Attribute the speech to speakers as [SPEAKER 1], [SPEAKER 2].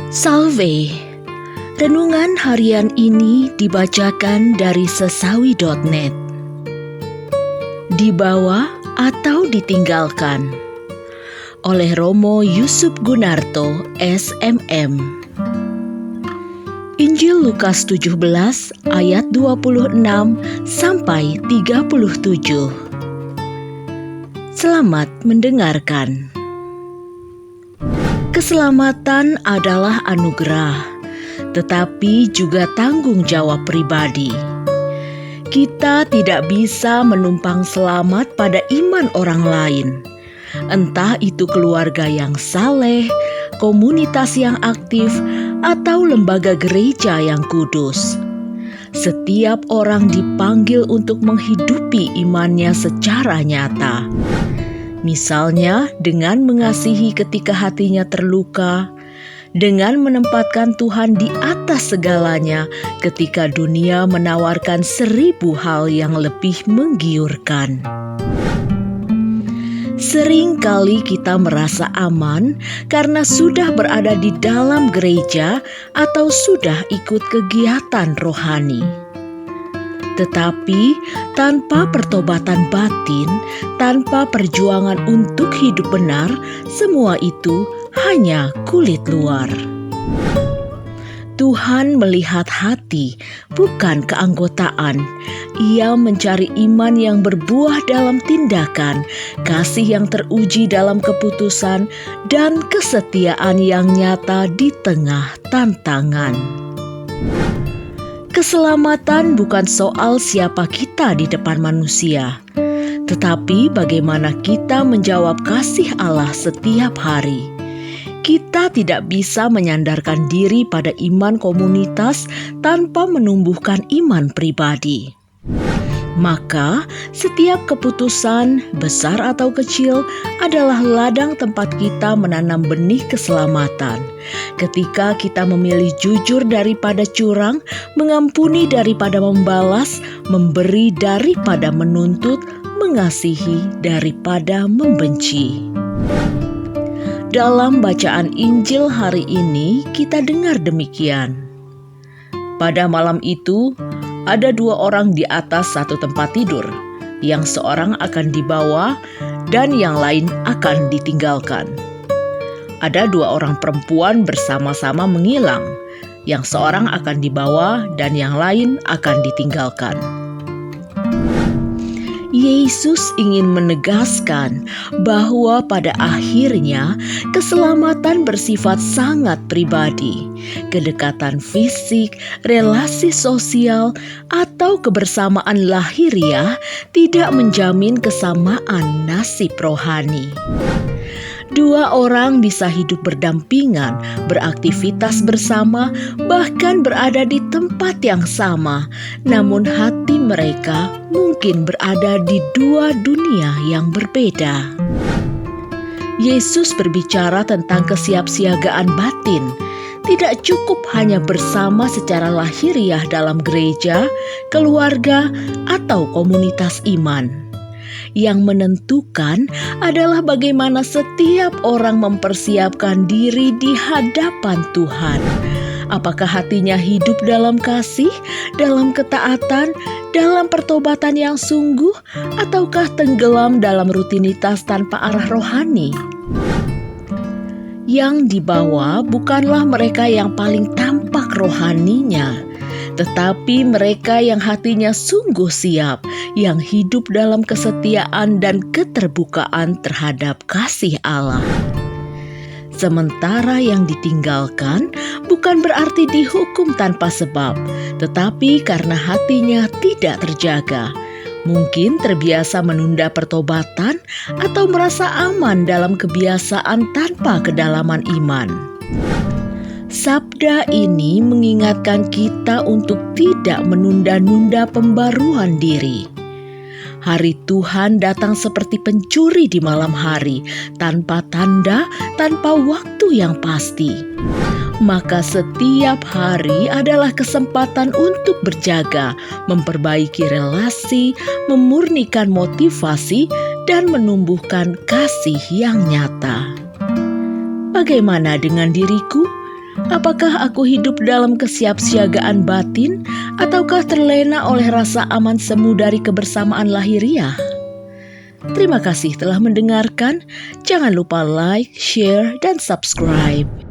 [SPEAKER 1] Salve. Renungan harian ini dibacakan dari sesawi.net. Dibawa atau ditinggalkan oleh Romo Yusuf Gunarto, SMM. Injil Lukas 17 ayat 26 sampai 37. Selamat mendengarkan. Keselamatan adalah anugerah, tetapi juga tanggung jawab pribadi. Kita tidak bisa menumpang selamat pada iman orang lain, entah itu keluarga yang saleh, komunitas yang aktif, atau lembaga gereja yang kudus. Setiap orang dipanggil untuk menghidupi imannya secara nyata. Misalnya dengan mengasihi ketika hatinya terluka, dengan menempatkan Tuhan di atas segalanya ketika dunia menawarkan 1000 hal yang lebih menggiurkan. Sering kali kita merasa aman karena sudah berada di dalam gereja atau sudah ikut kegiatan rohani. Tetapi tanpa pertobatan batin, tanpa perjuangan untuk hidup benar, semua itu hanya kulit luar. Tuhan melihat hati, bukan keanggotaan. Ia mencari iman yang berbuah dalam tindakan, kasih yang teruji dalam keputusan, dan kesetiaan yang nyata di tengah tantangan. Keselamatan bukan soal siapa kita di depan manusia, tetapi bagaimana kita menjawab kasih Allah setiap hari. Kita tidak bisa menyandarkan diri pada iman komunitas tanpa menumbuhkan iman pribadi. Maka, setiap keputusan, besar atau kecil, adalah ladang tempat kita menanam benih keselamatan. Ketika kita memilih jujur daripada curang, mengampuni daripada membalas, memberi daripada menuntut, mengasihi daripada membenci. Dalam bacaan Injil hari ini, kita dengar demikian. Pada malam itu, ada 2 orang di atas satu tempat tidur, yang seorang akan dibawa dan yang lain akan ditinggalkan. Ada 2 orang perempuan bersama-sama menghilang, yang seorang akan dibawa dan yang lain akan ditinggalkan. Yesus ingin menegaskan bahwa pada akhirnya keselamatan bersifat sangat pribadi. Kedekatan fisik, relasi sosial, atau kebersamaan lahiriah tidak menjamin kesamaan nasib rohani. 2 orang bisa hidup berdampingan, beraktivitas bersama, bahkan berada di tempat yang sama, namun hati mereka mungkin berada di 2 dunia yang berbeda. Yesus berbicara tentang kesiapsiagaan batin. Tidak cukup hanya bersama secara lahiriah dalam gereja, keluarga, atau komunitas iman. Yang menentukan adalah bagaimana setiap orang mempersiapkan diri di hadapan Tuhan. Apakah hatinya hidup dalam kasih, dalam ketaatan, dalam pertobatan yang sungguh, ataukah tenggelam dalam rutinitas tanpa arah rohani? Yang dibawa bukanlah mereka yang paling tampak rohaninya, tetapi mereka yang hatinya sungguh siap, yang hidup dalam kesetiaan dan keterbukaan terhadap kasih Allah. Sementara yang ditinggalkan bukan berarti dihukum tanpa sebab, tetapi karena hatinya tidak terjaga. Mungkin terbiasa menunda pertobatan atau merasa aman dalam kebiasaan tanpa kedalaman iman. Sabda ini mengingatkan kita untuk tidak menunda-nunda pembaruan diri. Hari Tuhan datang seperti pencuri di malam hari, tanpa tanda, tanpa waktu yang pasti. Maka setiap hari adalah kesempatan untuk berjaga, memperbaiki relasi, memurnikan motivasi, dan menumbuhkan kasih yang nyata. Bagaimana dengan diriku? Apakah aku hidup dalam kesiapsiagaan batin ataukah terlena oleh rasa aman semu dari kebersamaan lahiriah? Terima kasih telah mendengarkan. Jangan lupa like, share, dan subscribe.